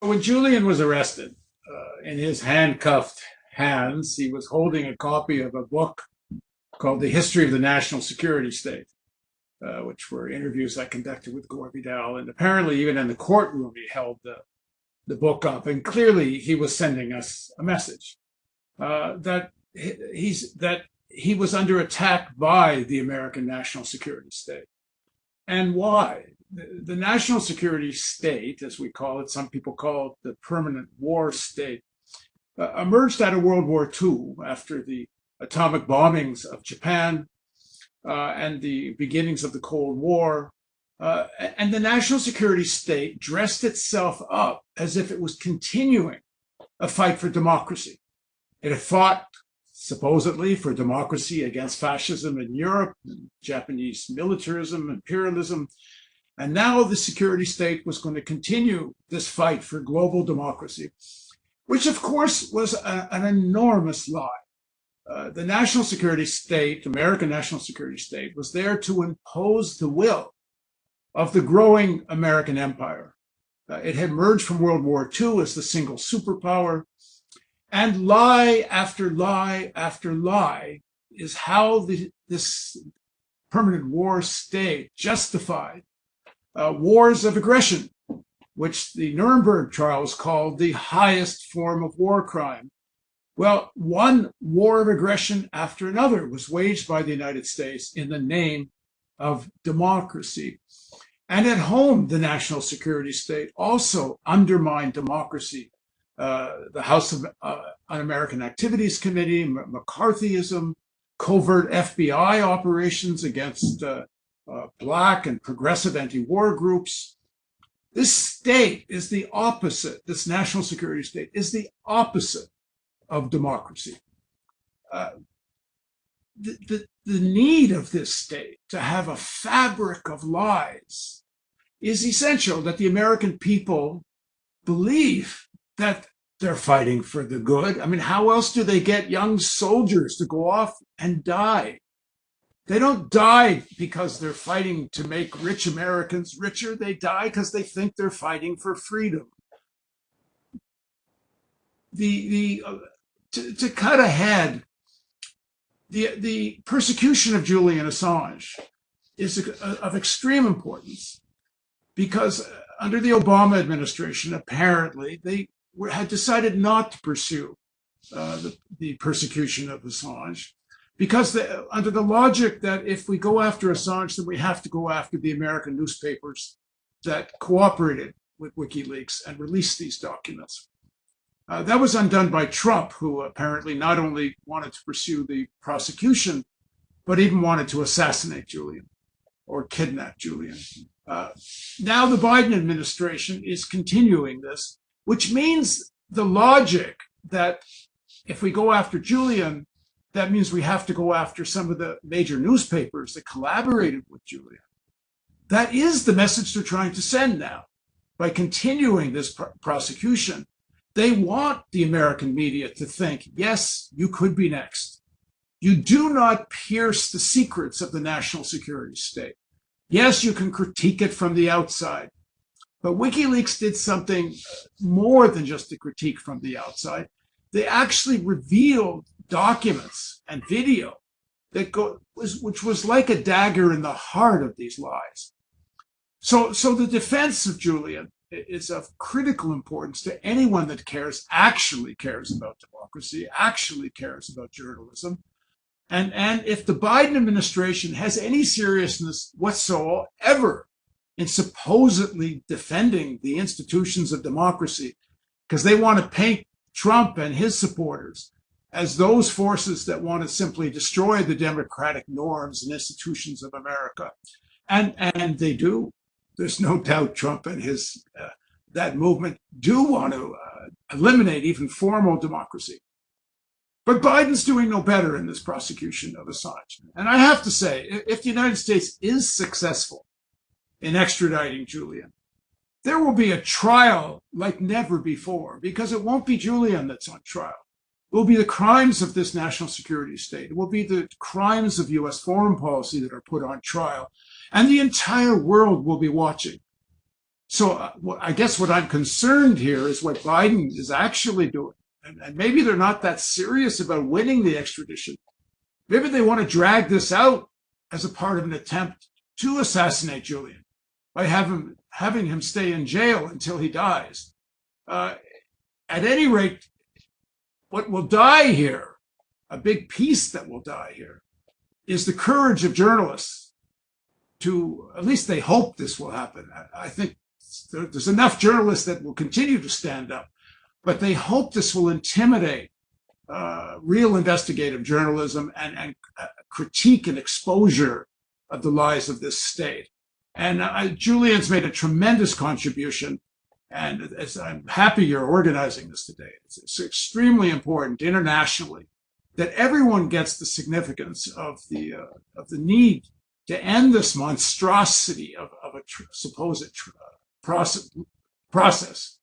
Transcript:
When Julian was arrested, in his handcuffed hands, he was holding a copy of a book called The History of the National Security State, which were interviews I conducted with Gore Vidal. And apparently, even in the courtroom, he held the book up. And clearly, he was sending us a message that he was under attack by the American national security state. And why? The national security state, as we call it, some people call it the permanent war state, emerged out of World War II after the atomic bombings of Japan and the beginnings of the Cold War. And the national security state dressed itself up as if it was continuing a fight for democracy. It had fought, supposedly, for democracy against fascism in Europe, and Japanese militarism, imperialism. And now the security state was going to continue this fight for global democracy, which, of course, was an enormous lie. The national security state, American national security state, was there to impose the will of the growing American empire. It had emerged from World War II as the single superpower. And lie after lie after lie is how this permanent war state justified wars of aggression, which the Nuremberg trials called the highest form of war crime. Well, one war of aggression after another was waged by the United States in the name of democracy. And at home, the national security state also undermined democracy. The House of Un-American Activities Committee, McCarthyism, covert FBI operations against Black and progressive anti-war groups. This state is the opposite, this national security state is the opposite of democracy. The need of this state to have a fabric of lies is essential, that the American people believe that they're fighting for the good. I mean, how else do they get young soldiers to go off and die? They don't die because they're fighting to make rich Americans richer. They die because they think they're fighting for freedom. To cut ahead, the persecution of Julian Assange is of extreme importance because under the Obama administration, apparently, they had decided not to pursue the persecution of Assange because under the logic that if we go after Assange, then we have to go after the American newspapers that cooperated with WikiLeaks and released these documents. That was undone by Trump, who apparently not only wanted to pursue the prosecution, but even wanted to assassinate Julian or kidnap Julian. Now the Biden administration is continuing this, which means the logic that if we go after Julian, that means we have to go after some of the major newspapers that collaborated with Julian. That is the message they're trying to send now. By continuing this prosecution, they want the American media to think, yes, you could be next. You do not pierce the secrets of the national security state. Yes, you can critique it from the outside. But WikiLeaks did something more than just a critique from the outside. They actually revealed documents and video which was like a dagger in the heart of these lies. So the defense of Julian is of critical importance to anyone that actually cares about democracy, actually cares about journalism. And if the Biden administration has any seriousness whatsoever in supposedly defending the institutions of democracy, because they want to paint Trump and his supporters as those forces that want to simply destroy the democratic norms and institutions of America. And they do. There's no doubt Trump and his that movement do want to eliminate even formal democracy. But Biden's doing no better in this prosecution of Assange. And I have to say, if the United States is successful in extraditing Julian, there will be a trial like never before, because it won't be Julian that's on trial. It will be the crimes of this national security state. It will be the crimes of U.S. foreign policy that are put on trial. And the entire world will be watching. I guess what I'm concerned here is what Biden is actually doing. And maybe they're not that serious about winning the extradition. Maybe they want to drag this out as a part of an attempt to assassinate Julian by having him stay in jail until he dies. At any rate, what will die here, a big piece that will die here, is the courage of journalists to, at least they hope this will happen. I think there's enough journalists that will continue to stand up, but they hope this will intimidate real investigative journalism and critique and exposure of the lies of this state. And Julian's made a tremendous contribution, and I'm happy you're organizing this today. It's extremely important internationally that everyone gets the significance of the need to end this monstrosity of a supposed process